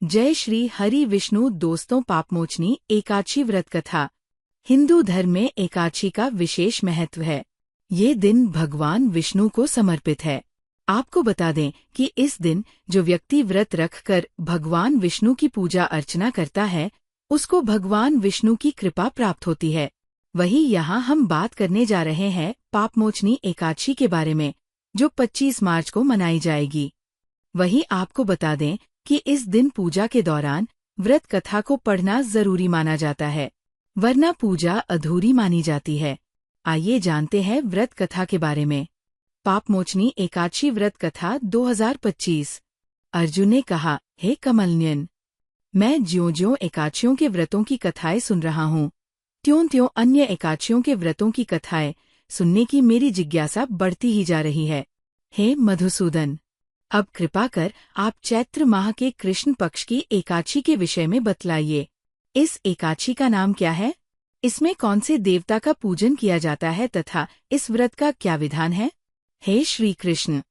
जय श्री हरि विष्णु। दोस्तों, पापमोचनी एकादशी व्रत कथा। हिंदू धर्म में एकादशी का विशेष महत्व है। ये दिन भगवान विष्णु को समर्पित है। आपको बता दें कि इस दिन जो व्यक्ति व्रत रखकर भगवान विष्णु की पूजा अर्चना करता है, उसको भगवान विष्णु की कृपा प्राप्त होती है। वही यहाँ हम बात करने जा रहे हैं पापमोचनी एकादशी के बारे में, जो 25 मार्च को मनाई जाएगी। वही आपको बता दें कि इस दिन पूजा के दौरान व्रत कथा को पढ़ना जरूरी माना जाता है, वरना पूजा अधूरी मानी जाती है। आइए जानते हैं व्रत कथा के बारे में। पापमोचनी एकादशी व्रत कथा 2025। अर्जुन ने कहा, हे कमलनयन, मैं ज्यों-ज्यों एकादशियों के व्रतों की कथाएं सुन रहा हूँ, त्यों-त्यों अन्य एकादशियों के व्रतों की कथाएं सुनने की मेरी जिज्ञासा बढ़ती ही जा रही है। हे मधुसूदन, अब कृपा कर आप चैत्र माह के कृष्ण पक्ष की एकादशी के विषय में बतलाइए। इस एकादशी का नाम क्या है? इसमें कौन से देवता का पूजन किया जाता है तथा इस व्रत का क्या विधान है? हे श्री कृष्ण,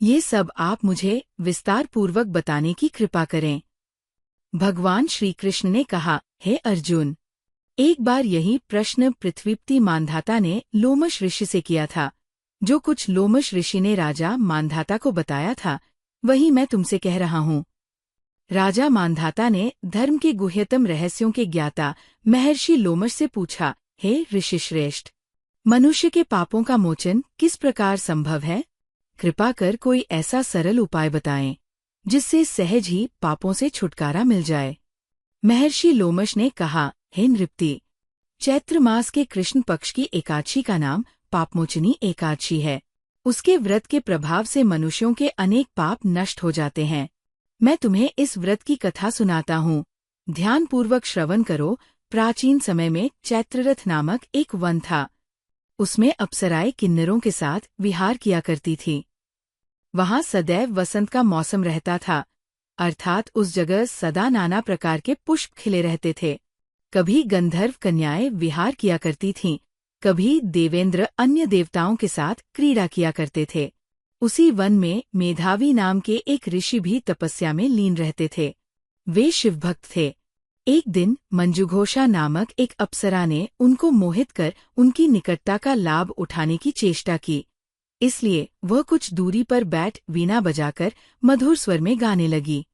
ये सब आप मुझे विस्तार पूर्वक बताने की कृपा करें। भगवान श्री कृष्ण ने कहा, हे अर्जुन, एक बार यही प्रश्न पृथ्वीपति मांधाता ने लोमश ऋषि से किया था। जो कुछ लोमश ऋषि ने राजा मांधाता को बताया था, वही मैं तुमसे कह रहा हूँ। राजा मांधाता ने धर्म के गुह्यतम रहस्यों के ज्ञाता महर्षि लोमश से पूछा, हे ऋषिश्रेष्ठ, मनुष्य के पापों का मोचन किस प्रकार संभव है? कृपा कर कोई ऐसा सरल उपाय बताएं, जिससे सहज ही पापों से छुटकारा मिल जाए। महर्षि लोमश ने कहा, हे नृपति, चैत्र मास के कृष्ण पक्ष की एकादशी का नाम पापमोचनी एकादशी है। उसके व्रत के प्रभाव से मनुष्यों के अनेक पाप नष्ट हो जाते हैं। मैं तुम्हें इस व्रत की कथा सुनाता हूँ, ध्यानपूर्वक श्रवण करो। प्राचीन समय में चैत्ररथ नामक एक वन था। उसमें अप्सराएं किन्नरों के साथ विहार किया करती थी। वहाँ सदैव वसंत का मौसम रहता था, अर्थात उस जगह सदा नाना प्रकार के पुष्प खिले रहते थे। कभी गंधर्व कन्याएं विहार किया करती थीं, कभी देवेंद्र अन्य देवताओं के साथ क्रीड़ा किया करते थे। उसी वन में मेधावी नाम के एक ऋषि भी तपस्या में लीन रहते थे। वे शिवभक्त थे। एक दिन मंजुघोषा नामक एक अप्सरा ने उनको मोहित कर उनकी निकटता का लाभ उठाने की चेष्टा की। इसलिए वह कुछ दूरी पर बैठ वीणा बजाकर मधुर स्वर में गाने लगी।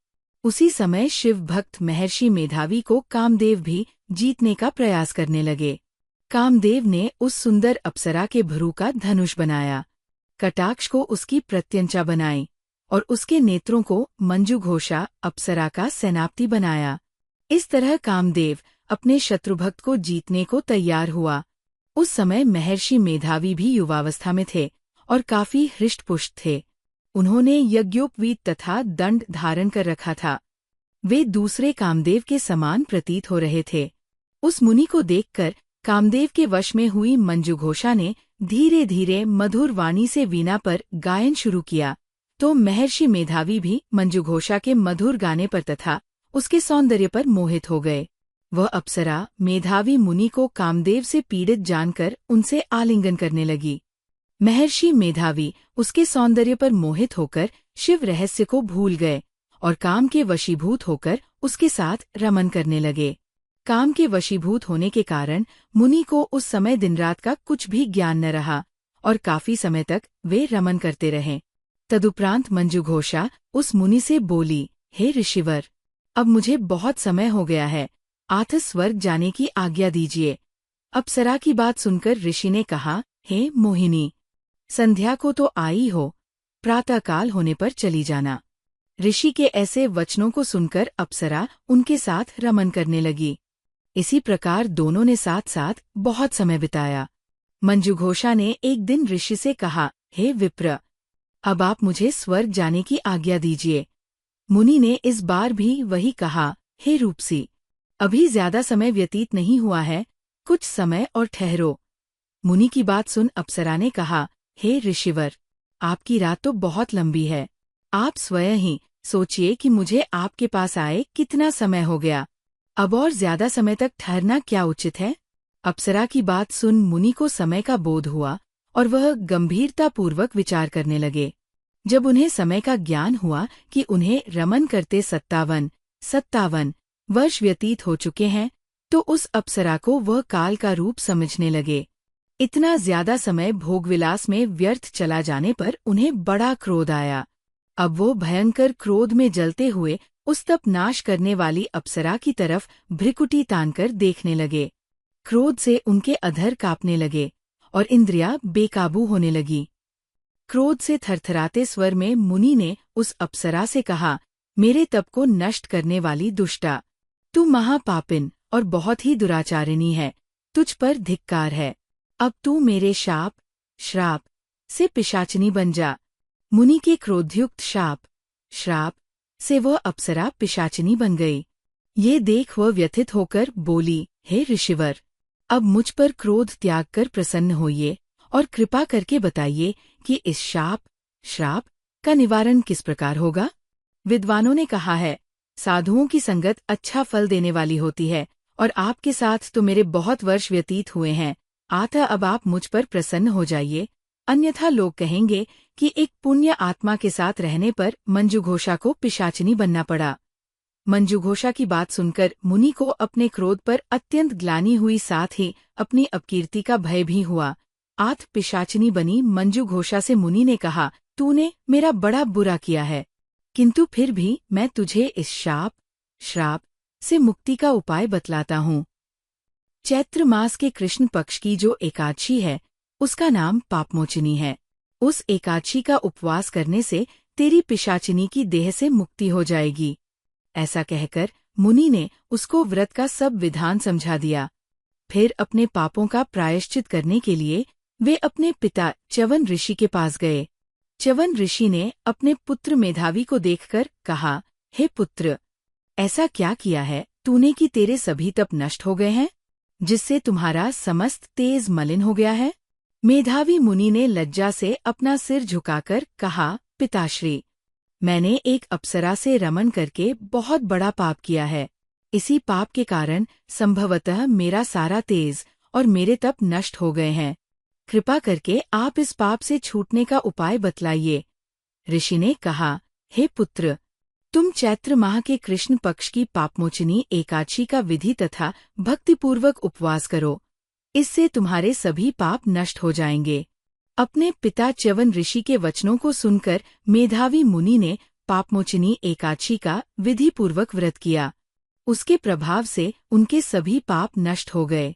उसी समय शिवभक्त महर्षि मेधावी को कामदेव भी जीतने का प्रयास करने लगे। कामदेव ने उस सुंदर अप्सरा के भ्रू का धनुष बनाया, कटाक्ष को उसकी प्रत्यंचा बनाई और उसके नेत्रों को मंजुघोषा अप्सरा का सेनापति बनाया। इस तरह कामदेव अपने शत्रुभक्त को जीतने को तैयार हुआ। उस समय महर्षि मेधावी भी युवावस्था में थे और काफी हृष्टपुष्ट थे। उन्होंने यज्ञोपवीत तथा दंड धारण कर रखा था। वे दूसरे कामदेव के समान प्रतीत हो रहे थे। उस मुनि को देखकर कामदेव के वश में हुई मंजुघोषा ने धीरे धीरे मधुर वाणी से वीणा पर गायन शुरू किया, तो महर्षि मेधावी भी मंजुघोषा के मधुर गाने पर तथा उसके सौंदर्य पर मोहित हो गए। वह अप्सरा मेधावी मुनि को कामदेव से पीड़ित जानकर उनसे आलिंगन करने लगी। महर्षि मेधावी उसके सौंदर्य पर मोहित होकर शिव रहस्य को भूल गए और काम के वशीभूत होकर उसके साथ रमन करने लगे। काम के वशीभूत होने के कारण मुनि को उस समय दिन रात का कुछ भी ज्ञान न रहा और काफी समय तक वे रमन करते रहे। तदुपरांत मंजुघोषा उस मुनि से बोली, हे ऋषिवर, अब मुझे बहुत समय हो गया है, आथ स्वर्ग जाने की आज्ञा दीजिए। अप्सरा की बात सुनकर ऋषि ने कहा, हे मोहिनी, संध्या को तो आई हो, प्रातःकाल होने पर चली जाना। ऋषि के ऐसे वचनों को सुनकर अप्सरा उनके साथ रमन करने लगी। इसी प्रकार दोनों ने साथ साथ बहुत समय बिताया। मंजुघोषा ने एक दिन ऋषि से कहा, हे विप्र, अब आप मुझे स्वर्ग जाने की आज्ञा दीजिए। मुनि ने इस बार भी वही कहा, हे रूपसी, अभी ज्यादा समय व्यतीत नहीं हुआ है, कुछ समय और ठहरो। मुनि की बात सुन अप्सरा ने कहा, हे ऋषिवर, आपकी रात तो बहुत लंबी है। आप स्वयं ही सोचिए कि मुझे आपके पास आए कितना समय हो गया। अब और ज्यादा समय तक ठहरना क्या उचित है? अप्सरा की बात सुन मुनि को समय का बोध हुआ और वह गंभीरतापूर्वक विचार करने लगे। जब उन्हें समय का ज्ञान हुआ कि उन्हें रमन करते 57 57 वर्ष व्यतीत हो चुके हैं, तो उस अप्सरा को वह काल का रूप समझने लगे। इतना ज्यादा समय भोगविलास में व्यर्थ चला जाने पर उन्हें बड़ा क्रोध आया। अब वो भयंकर क्रोध में जलते हुए उस तप नाश करने वाली अप्सरा की तरफ भ्रिकुटी तानकर देखने लगे। क्रोध से उनके अधर कांपने लगे और इंद्रियां बेकाबू होने लगी। क्रोध से थरथराते स्वर में मुनि ने उस अप्सरा से कहा, मेरे तप को नष्ट करने वाली दुष्टा, तू महापापिन और बहुत ही दुराचारिणी है, तुझ पर धिक्कार है। अब तू मेरे श्राप से पिशाचिनी बन जा। मुनि के क्रोधयुक्त श्राप से वह अप्सरा पिशाचिनी बन गई। ये देख वह व्यथित होकर बोली, हे ऋषिवर, अब मुझ पर क्रोध त्याग कर प्रसन्न होइए और कृपा करके बताइए कि इस श्राप का निवारण किस प्रकार होगा। विद्वानों ने कहा है, साधुओं की संगत अच्छा फल देने वाली होती है, और आपके साथ तो मेरे बहुत वर्ष व्यतीत हुए हैं, अतः अब आप मुझ पर प्रसन्न हो जाइए, अन्यथा लोग कहेंगे कि एक पुण्य आत्मा के साथ रहने पर मंजुघोषा को पिशाचिनी बनना पड़ा। मंजुघोषा की बात सुनकर मुनि को अपने क्रोध पर अत्यंत ग्लानि हुई, साथ ही अपनी अपकीर्ति का भय भी हुआ। पिशाचिनी बनी मंजुघोषा से मुनि ने कहा, तूने मेरा बड़ा बुरा किया है, किंतु फिर भी मैं तुझे इस श्राप से मुक्ति का उपाय बतलाता हूँ। चैत्र मास के कृष्ण पक्ष की जो एकादशी है, उसका नाम पापमोचनी है। उस एकादशी का उपवास करने से तेरी पिशाचिनी की देह से मुक्ति हो जाएगी। ऐसा कहकर मुनि ने उसको व्रत का सब विधान समझा दिया। फिर अपने पापों का प्रायश्चित करने के लिए वे अपने पिता च्यवन ऋषि के पास गए। च्यवन ऋषि ने अपने पुत्र मेधावी को देखकर कहा, हे पुत्र, ऐसा क्या किया है तूने कि तेरे सभी तप नष्ट हो गए हैं, जिससे तुम्हारा समस्त तेज मलिन हो गया है। मेधावी मुनि ने लज्जा से अपना सिर झुकाकर कहा, पिताश्री, मैंने एक अप्सरा से रमन करके बहुत बड़ा पाप किया है। इसी पाप के कारण संभवतः मेरा सारा तेज और मेरे तप नष्ट हो गए हैं। कृपा करके आप इस पाप से छूटने का उपाय बतलाइए। ऋषि ने कहा, हे पुत्र, तुम चैत्र माह के कृष्ण पक्ष की पापमोचनी एकादशी का विधि तथा भक्तिपूर्वक उपवास करो, इससे तुम्हारे सभी पाप नष्ट हो जाएंगे। अपने पिता च्यवन ऋषि के वचनों को सुनकर मेधावी मुनि ने पापमोचनी एकादशी का विधिपूर्वक व्रत किया। उसके प्रभाव से उनके सभी पाप नष्ट हो गए।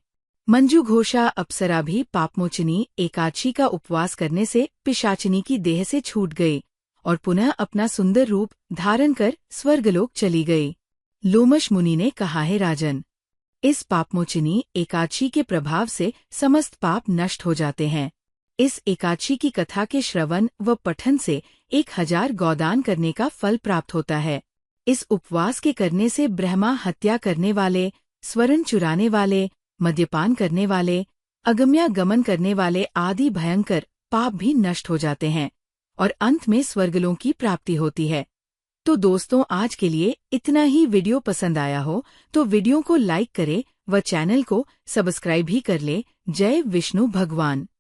मंजुघोषा अप्सरा भी पापमोचनी एकादशी का उपवास करने से पिशाचिनी की देह से छूट गई और पुनः अपना सुंदर रूप धारण कर स्वर्गलोक चली गई। लोमश मुनि ने कहा, है राजन, इस पापमोचनी एकादशी के प्रभाव से समस्त पाप नष्ट हो जाते हैं। इस एकादशी की कथा के श्रवण व पठन से 1000 गौदान करने का फल प्राप्त होता है। इस उपवास के करने से ब्रह्मा हत्या करने वाले, स्वर्ण चुराने वाले, मद्यपान करने वाले, अगम्यागमन करने वाले आदि भयंकर पाप भी नष्ट हो जाते हैं और अंत में स्वर्गलोक की प्राप्ति होती है। तो दोस्तों, आज के लिए इतना ही। वीडियो पसंद आया हो तो वीडियो को लाइक करे व चैनल को सब्सक्राइब भी कर ले। जय विष्णु भगवान।